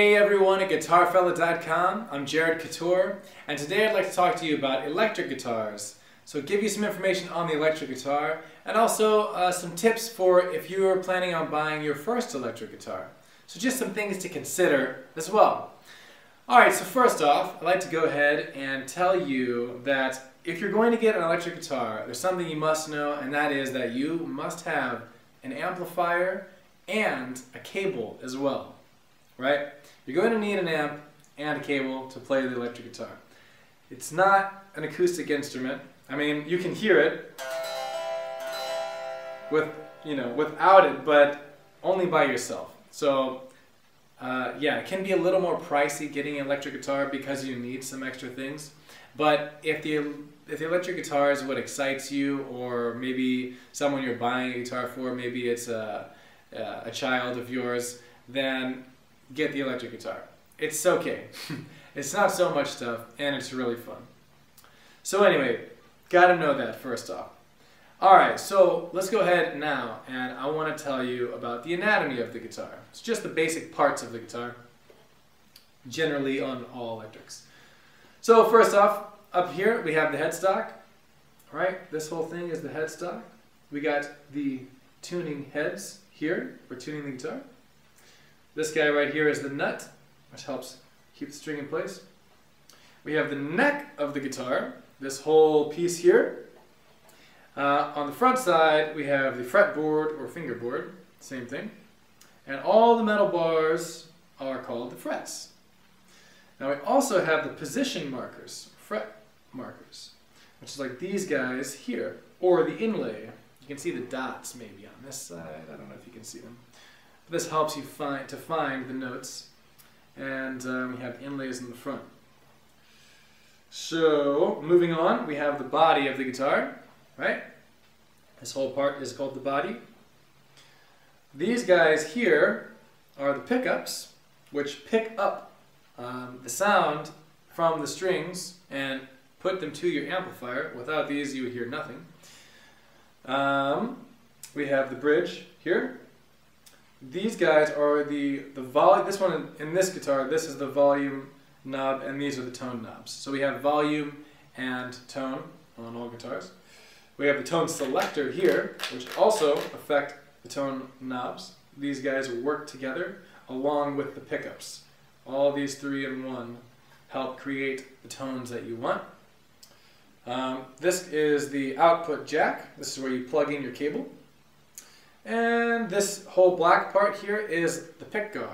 Hey everyone at GuitarFella.com, I'm Jared Couture, and today I'd like to talk to you about electric guitars. So give you some information on the electric guitar, and also some tips for if you're planning on buying your first electric guitar. So just some things to consider as well. Alright, so first off, I'd like to go ahead and tell you that if you're going to get an electric guitar, there's something you must know, and that is that you must have an amplifier and a cable as well. Right? You're going to need an amp and a cable to play the electric guitar. It's not an acoustic instrument. I mean, you can hear it without it, but only by yourself. So, yeah, it can be a little more pricey getting an electric guitar because you need some extra things. But if the electric guitar is what excites you, or maybe someone you're buying a guitar for, maybe it's a child of yours, then get the electric guitar. It's okay. It's not so much stuff, and it's really fun. So anyway, gotta know that first off. Alright, so let's go ahead now, and I want to tell you about the anatomy of the guitar. It's just the basic parts of the guitar, generally on all electrics. So first off, up here we have the headstock. Right, this whole thing is the headstock. We got the tuning heads here for tuning the guitar. This guy right here is the nut, which helps keep the string in place. We have the neck of the guitar, this whole piece here. On the front side, we have the fretboard or fingerboard, same thing. And all the metal bars are called the frets. Now we also have the position markers, fret markers, which is like these guys here, or the inlay. You can see the dots maybe on this side, I don't know if you can see them. This helps you find the notes, and we have inlays in the front. So, moving on, we have the body of the guitar, right? This whole part is called the body. These guys here are the pickups, which pick up the sound from the strings and put them to your amplifier. Without these, you would hear nothing. We have the bridge here. These guys are the volume. This one in this guitar, this is the volume knob, and these are the tone knobs. So we have volume and tone on all guitars. We have the tone selector here, which also affect the tone knobs. These guys work together along with the pickups. All these three in one help create the tones that you want. This is the output jack. This is where you plug in your cable. And this whole black part here is the pick guard.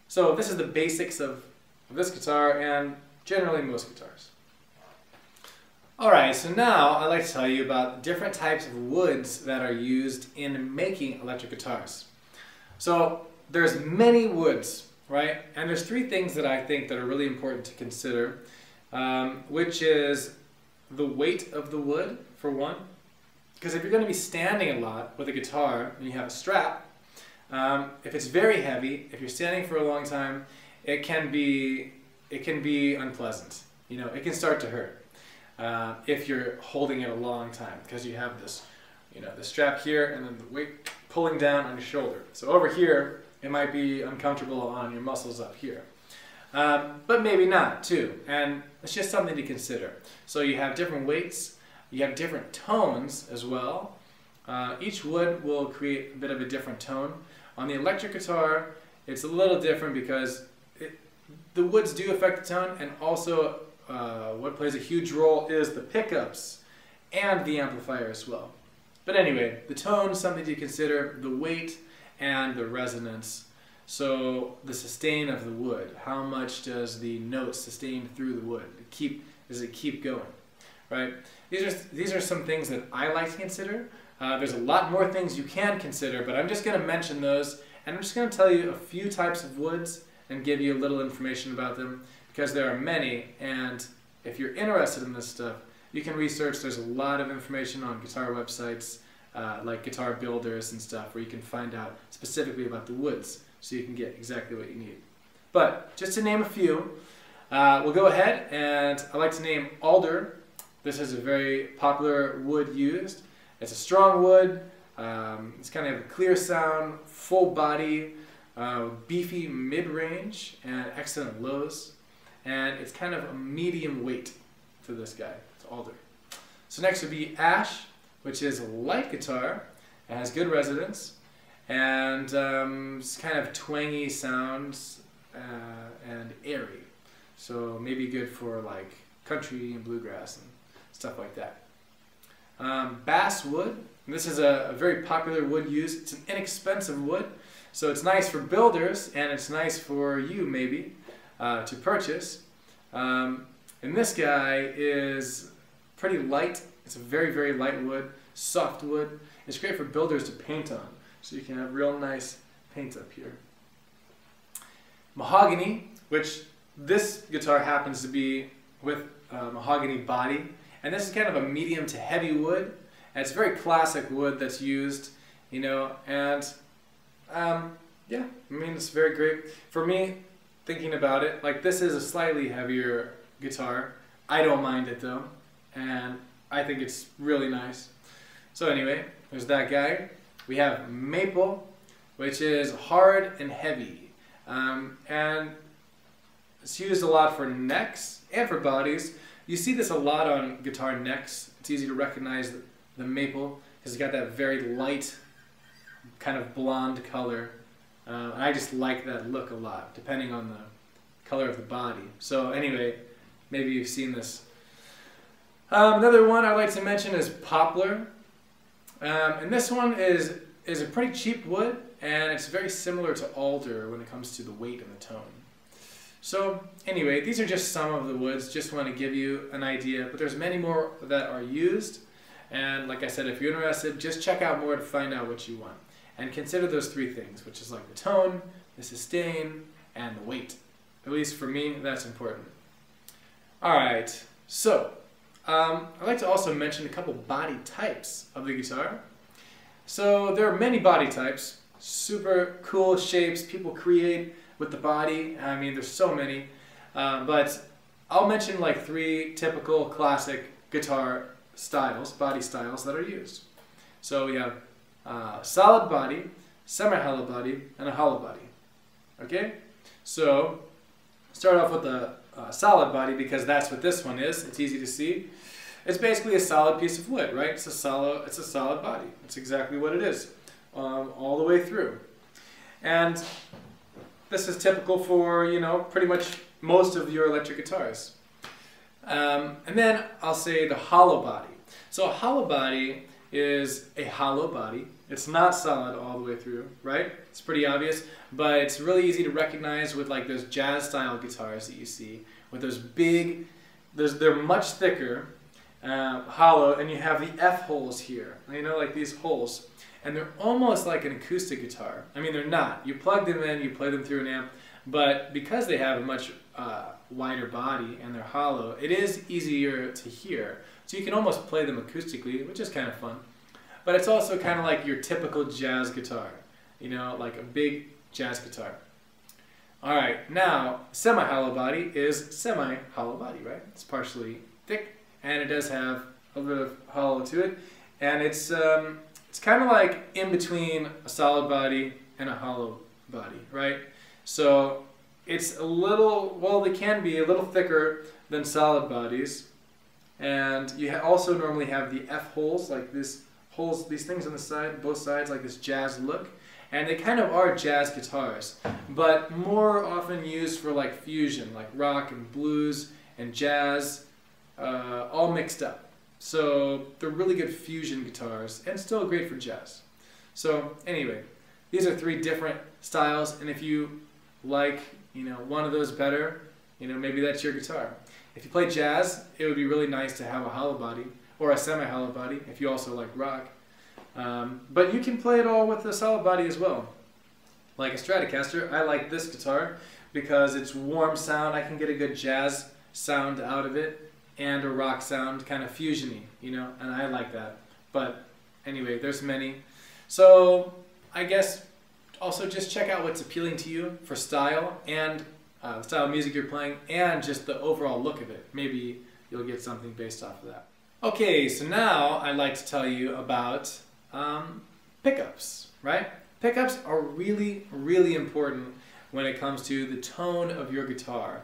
So this is the basics of this guitar and generally most guitars. Alright, so now I'd like to tell you about different types of woods that are used in making electric guitars. So there's many woods, right? And there's three things that I think that are really important to consider, which is the weight of the wood, for one. Because if you're going to be standing a lot with a guitar and you have a strap, if it's very heavy, if you're standing for a long time, it can be unpleasant. You know, it can start to hurt if you're holding it a long time, because you have this, the strap here and then the weight pulling down on your shoulder. So over here, it might be uncomfortable on your muscles up here. But maybe not too, and it's just something to consider. So you have different weights. You have different tones as well. Each wood will create a bit of a different tone. On the electric guitar, it's a little different because the woods do affect the tone, and also what plays a huge role is the pickups and the amplifier as well. But anyway, the tone is something to consider, the weight and the resonance. So the sustain of the wood, how much does the note sustain through the wood? Does it keep going? Right? These are some things that I like to consider. There's a lot more things you can consider, but I'm just going to mention those, and I'm just going to tell you a few types of woods and give you a little information about them, because there are many, and if you're interested in this stuff, you can research. There's a lot of information on guitar websites, like guitar builders and stuff, where you can find out specifically about the woods, so you can get exactly what you need. But just to name a few, we'll go ahead, and I like to name Alder. This is a very popular wood used. It's a strong wood. It's kind of a clear sound, full body. beefy mid-range and excellent lows, and it's kind of a medium weight to this guy. It's Alder. So next would be Ash, which is a light guitar. It has good resonance and it's kind of twangy sounds and airy. So maybe good for like country and bluegrass and stuff like that. Basswood. This is a very popular wood used. It's an inexpensive wood, so it's nice for builders and it's nice for you maybe to purchase. And this guy is pretty light. It's a very, very light wood, soft wood. It's great for builders to paint on, so you can have real nice paint up here. Mahogany, which this guitar happens to be with mahogany body, and this is kind of a medium to heavy wood, and it's very classic wood that's used, you know, and yeah, I mean, it's very great. For me, thinking about it, like this is a slightly heavier guitar. I don't mind it though, and I think it's really nice. So anyway, there's that guy. We have maple, which is hard and heavy, and it's used a lot for necks and for bodies. You see this a lot on guitar necks. It's easy to recognize the maple because it's got that very light, kind of blonde color. And I just like that look a lot, depending on the color of the body. So anyway, maybe you've seen this. Another one I'd like to mention is Poplar. And this one is a pretty cheap wood, and it's very similar to Alder when it comes to the weight and the tone. So anyway, these are just some of the woods, just want to give you an idea, but there's many more that are used. And like I said, if you're interested, just check out more to find out what you want. And consider those three things, which is like the tone, the sustain, and the weight. At least for me, that's important. Alright, so I'd like to also mention a couple body types of the guitar. So there are many body types, super cool shapes people create with the body. I mean, there's so many, but I'll mention like three typical classic guitar styles, body styles that are used. So we have solid body, semi-hollow body, and a hollow body. Okay? So start off with the solid body because that's what this one is. It's easy to see. It's basically a solid piece of wood, right? It's a solid body. It's exactly what it is, all the way through. And this is typical for, you know, pretty much most of your electric guitars. And then I'll say the hollow body. So a hollow body is a hollow body. It's not solid all the way through, right? It's pretty obvious, but it's really easy to recognize with like those jazz style guitars that you see with those big, they're much thicker, hollow, and you have the F holes here, you know, like these holes, and they're almost like an acoustic guitar. I mean, they're not. You plug them in, you play them through an amp, but because they have a much wider body and they're hollow, it is easier to hear. So you can almost play them acoustically, which is kind of fun. But it's also kind of like your typical jazz guitar, you know, like a big jazz guitar. Alright, now semi-hollow body is semi-hollow body, right? It's partially thick and it does have a little bit of hollow to it. And it's kind of like in between a solid body and a hollow body, right? So it's a little, well, they can be a little thicker than solid bodies. And you also normally have the F holes, like this holes, these things on the side, both sides, like this jazz look. And they kind of are jazz guitars, but more often used for like fusion, like rock and blues and jazz, all mixed up. So they're really good fusion guitars and still great for jazz. So anyway, these are three different styles, and if you like, you know, one of those better, you know, maybe that's your guitar. If you play jazz, it would be really nice to have a hollow body or a semi-hollow body if you also like rock. But you can play it all with a solid body as well. Like a Stratocaster, I like this guitar because it's warm sound. I can get a good jazz sound out of it and a rock sound, kind of fusion-y, you know, and I like that. But anyway, there's many. So I guess also just check out what's appealing to you for style and the style of music you're playing and just the overall look of it. Maybe you'll get something based off of that. Okay, so now I'd like to tell you about pickups, right? Pickups are really, really important when it comes to the tone of your guitar.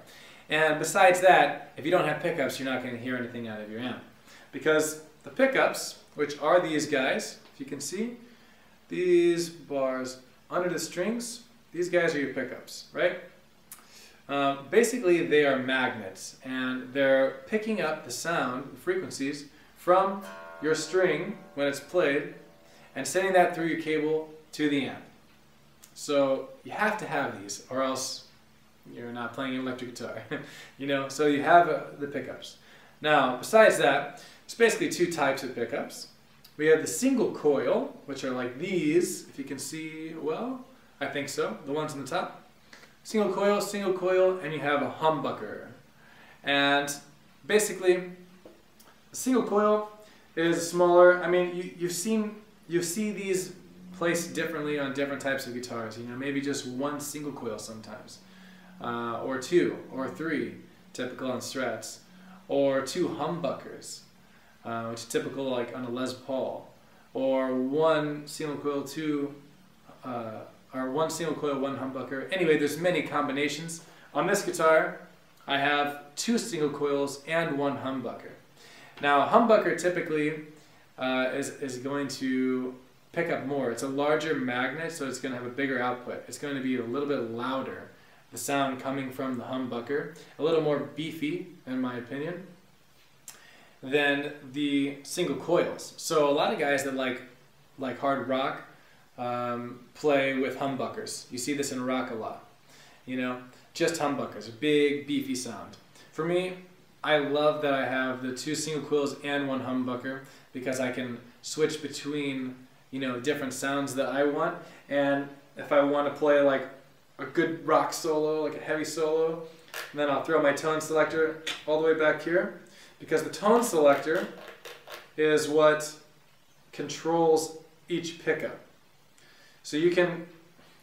And besides that, if you don't have pickups, you're not going to hear anything out of your amp. Because the pickups, which are these guys, if you can see, these bars under the strings, these guys are your pickups, right? Basically, they are magnets, and they're picking up the sound, the frequencies, from your string when it's played, and sending that through your cable to the amp. So you have to have these, or else you're not playing an electric guitar. You know, so you have the pickups. Now, besides that, there's basically two types of pickups. We have the single coil, which are like these, if you can see well, I think so, the ones on the top. Single coil, and you have a humbucker. And basically, the single coil is smaller. I mean, you see these placed differently on different types of guitars. You know, maybe just one single coil sometimes, or two, or three, typical on Strats, or two humbuckers, which is typical like on a Les Paul, or one single coil, or one single coil, one humbucker. Anyway, there's many combinations. On this guitar, I have two single coils and one humbucker. Now, a humbucker typically is going to pick up more. It's a larger magnet, so it's going to have a bigger output. It's going to be a little bit louder, the sound coming from the humbucker, a little more beefy, in my opinion, than the single coils. So a lot of guys that like hard rock play with humbuckers. You see this in rock a lot. You know, just humbuckers, a big beefy sound. For me, I love that I have the two single coils and one humbucker because I can switch between, you know, different sounds that I want. And if I want to play like a good rock solo, like a heavy solo, then I'll throw my tone selector all the way back here, because the tone selector is what controls each pickup. So you can,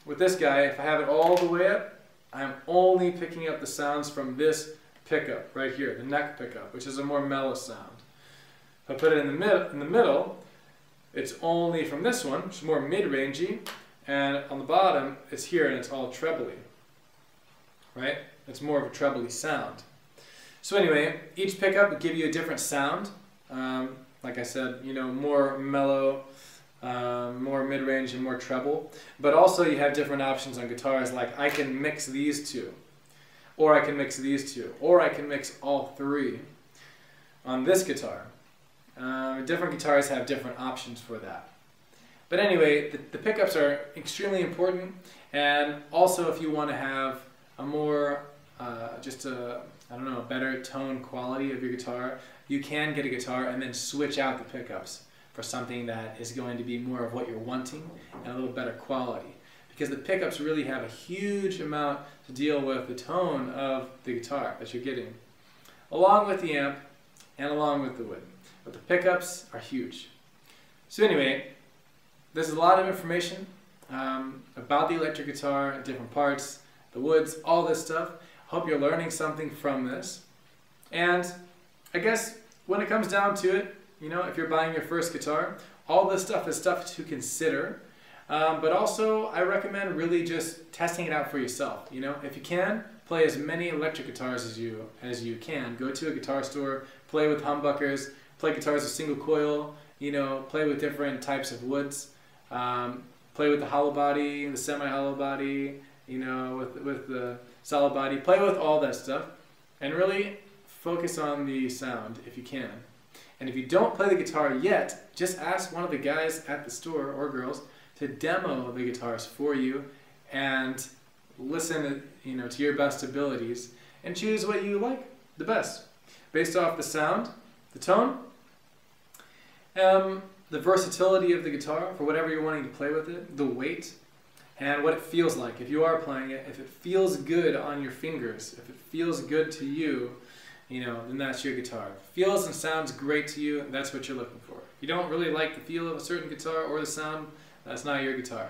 with this guy, if I have it all the way up, I'm only picking up the sounds from this pickup right here, the neck pickup, which is a more mellow sound. If I put it in the middle, it's only from this one, which is more mid-rangey, and on the bottom, it's here and it's all trebly, right? It's more of a trebly sound. So anyway, each pickup will give you a different sound. Like I said, you know, more mellow, more mid-range and more treble. But also you have different options on guitars, like I can mix these two, or I can mix these two, or I can mix all three on this guitar. Different guitars have different options for that. But anyway, the pickups are extremely important, and also if you want to have a more, I don't know, a better tone quality of your guitar, you can get a guitar and then switch out the pickups for something that is going to be more of what you're wanting and a little better quality. Because the pickups really have a huge amount to deal with the tone of the guitar that you're getting, along with the amp and along with the wood. But the pickups are huge. So anyway, there's a lot of information about the electric guitar, different parts, the woods, all this stuff. Hope you're learning something from this. And I guess when it comes down to it, you know, if you're buying your first guitar, all this stuff is stuff to consider. But also, I recommend really just testing it out for yourself. You know, if you can, play as many electric guitars as you can. Go to a guitar store, play with humbuckers, play guitars with single coil, you know, play with different types of woods. Play with the hollow body, the semi-hollow body, you know, with the solid body. Play with all that stuff and really focus on the sound if you can. And if you don't play the guitar yet, just ask one of the guys at the store or girls to demo the guitars for you and listen, you know, to your best abilities and choose what you like the best based off the sound, the tone, the versatility of the guitar for whatever you're wanting to play with it, the weight, and what it feels like. If you are playing it, if it feels good on your fingers, if it feels good to you, you know, then that's your guitar. If it feels and sounds great to you, that's what you're looking for. If you don't really like the feel of a certain guitar or the sound, that's not your guitar.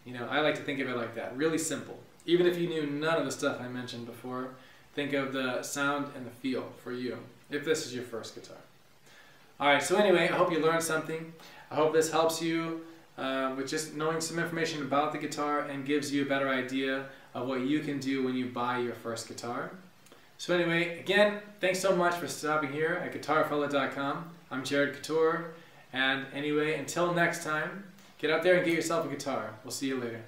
You know, I like to think of it like that, really simple. Even if you knew none of the stuff I mentioned before, think of the sound and the feel for you, if this is your first guitar. Alright, so anyway, I hope you learned something. I hope this helps you with just knowing some information about the guitar, and gives you a better idea of what you can do when you buy your first guitar. So anyway, again, thanks so much for stopping here at GuitarFella.com. I'm Jared Couture, and anyway, until next time, get out there and get yourself a guitar. We'll see you later.